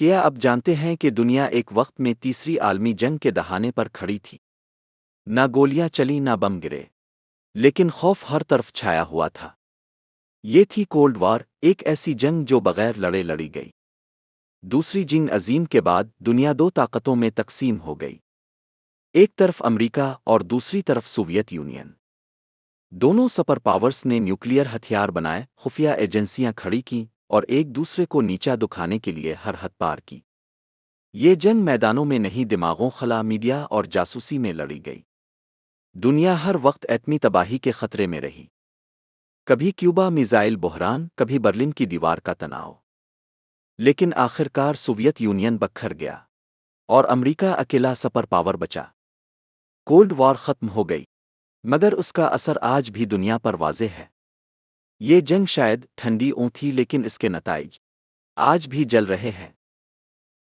کیا اب جانتے ہیں کہ دنیا ایک وقت میں تیسری عالمی جنگ کے دہانے پر کھڑی تھی؟ نہ گولیاں چلی نہ بم گرے، لیکن خوف ہر طرف چھایا ہوا تھا۔ یہ تھی کولڈ وار، ایک ایسی جنگ جو بغیر لڑے لڑی گئی۔ دوسری جنگ عظیم کے بعد دنیا دو طاقتوں میں تقسیم ہو گئی، ایک طرف امریکہ اور دوسری طرف سوویت یونین۔ دونوں سپر پاورز نے نیوکلیئر ہتھیار بنائے، خفیہ ایجنسیاں کھڑی کیں اور ایک دوسرے کو نیچا دکھانے کے لیے ہر حد پار کی۔ یہ جنگ میدانوں میں نہیں، دماغوں، خلا، میڈیا اور جاسوسی میں لڑی گئی۔ دنیا ہر وقت ایٹمی تباہی کے خطرے میں رہی، کبھی کیوبا میزائل بحران، کبھی برلن کی دیوار کا تناؤ۔ لیکن آخرکار سوویت یونین بکھر گیا اور امریکہ اکیلا سپر پاور بچا۔ کولڈ وار ختم ہو گئی، مگر اس کا اثر آج بھی دنیا پر واضح ہے۔ یہ جنگ شاید ٹھنڈی تھی، لیکن اس کے نتائج آج بھی جل رہے ہیں۔